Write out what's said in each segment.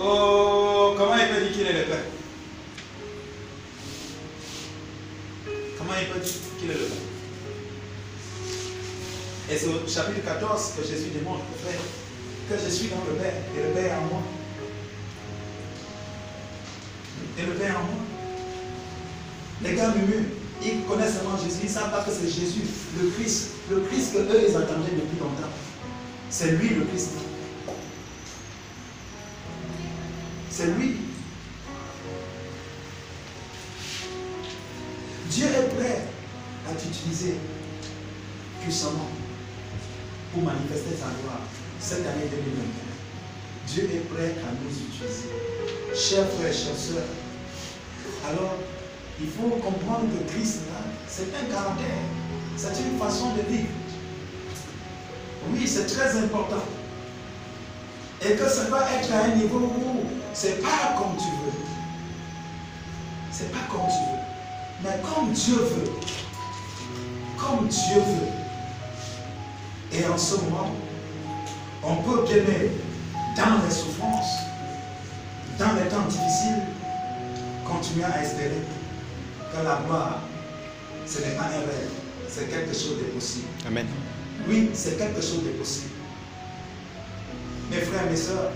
Oh, comment il peut dire qu'il est le Père? Comment il peut dire qu'il est le Père? Et c'est au chapitre 14 que Jésus démontre, frère, que je suis dans le Père et le Père est en moi. Et le Père est en moi. Les gars murmurent, ils connaissent seulement Jésus, ils ne savent pas que c'est Jésus, le Christ que eux ils attendaient depuis longtemps. C'est lui le Christ. C'est lui. Dieu est prêt à t'utiliser puissamment pour manifester sa gloire cette année 2021. Dieu est prêt à nous utiliser. Chers frères, chères sœurs, alors il faut comprendre que Christ, c'est un caractère, c'est une façon de vivre. Oui, c'est très important. Et que ça doit être à un niveau où c'est pas comme tu veux. C'est pas comme tu veux. Mais comme Dieu veut. Comme Dieu veut. Et en ce moment, on peut gagner dans les souffrances, dans les temps difficiles, continuer à espérer que la gloire, ce n'est pas un rêve, c'est quelque chose de possible. Amen. Oui, c'est quelque chose de possible. Mes frères, mes soeurs,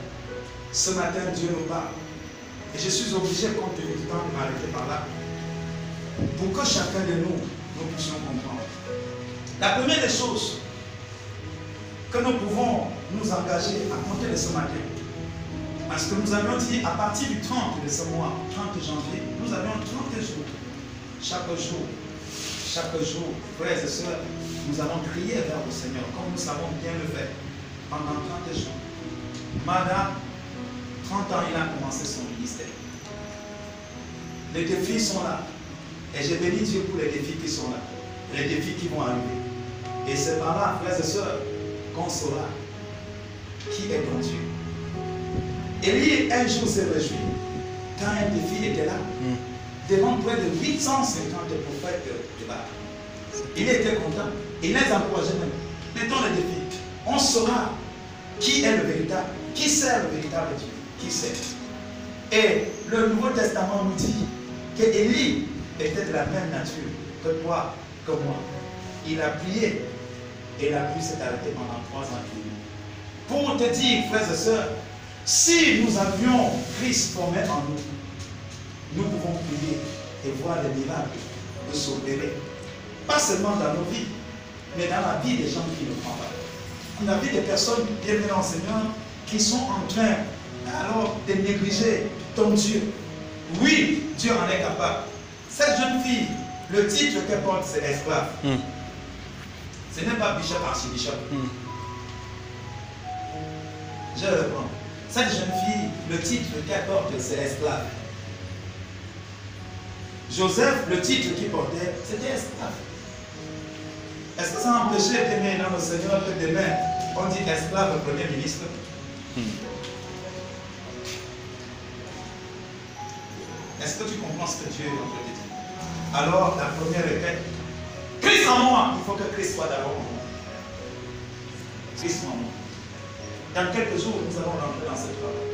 ce matin, Dieu nous parle. Et je suis obligé, compte tenu du temps, de m'arrêter par là, pour que chacun de nous puissions comprendre. La première des choses que nous pouvons nous engager à compter de ce matin, parce que nous avions dit à partir du 30 de ce mois, 30 janvier, nous avions 30 jours. Chaque jour, frères et sœurs, nous allons crier vers le Seigneur, comme nous savons bien le faire, pendant 30 jours. Madame, 30 ans, il a commencé son ministère. Les défis sont là. Et je bénis Dieu pour les défis qui sont là. Les défis qui vont arriver. Et c'est par là, frères et sœurs, qu'on saura qui est ton Dieu. Élie, un jour, s'est réjoui quand un défi était là. Devant près de 850 prophètes de Baal. Il était content. Il les encourageait même. Mettons le défi. On saura qui est le véritable, qui sert le véritable Dieu, qui sert. Et le Nouveau Testament nous dit que Élie était de la même nature que toi, que moi. Il a prié et la pluie s'est arrêtée pendant 3 ans. Pour te dire, frères et sœurs, si nous avions Christ formé en nous, nous pouvons prier et voir les miracles de s'opérer. Pas seulement dans nos vies, mais dans la vie des gens qui ne croient pas. On a vu des personnes, bienvenues en Seigneur, qui sont en train alors de négliger ton Dieu. Oui, Dieu en est capable. Cette jeune fille, le titre qu'elle porte, c'est esclave. Ce n'est pas bishop, archibishop. Je le reprends. Cette jeune fille, le titre qu'elle porte, c'est esclave. Joseph, le titre qu'il portait, c'était esclave. Est-ce que ça a empêché d'aimer dans le Seigneur que demain, on dit esclave premier ministre? Est-ce que tu comprends ce que Dieu est en train de dire? Alors, la première requête, Christ en moi. Il faut que Christ soit d'abord en moi. Christ en moi. Dans quelques jours, nous allons rentrer dans cette parole.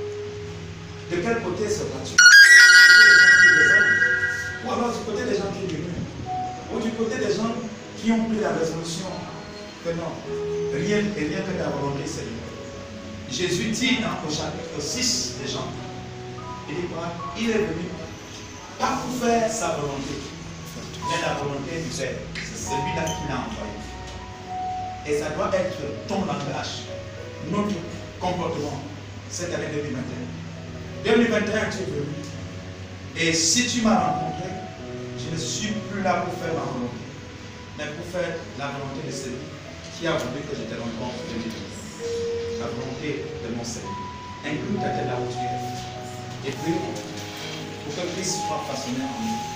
De quel côté seras-tu? Ou alors du côté des gens qui murmurent, ou du côté des gens qui ont pris la résolution que non, rien que ta volonté, Seigneur. Jésus dit au chapitre 6 de Jean, il dit quoi? Il est venu pas pour faire sa volonté, mais la volonté du Père. C'est celui-là qui l'a envoyé. Et ça doit être ton langage, notre comportement cette année 2021. 2021, tu es venu. Et si tu m'as rencontré, je ne suis plus là pour faire ma volonté, mais pour faire la volonté de celui qui a voulu que je te rencontre en 2020. La volonté de mon Seigneur. Inclus ta tête là où tu es. Et puis, pour que Christ soit façonné en nous.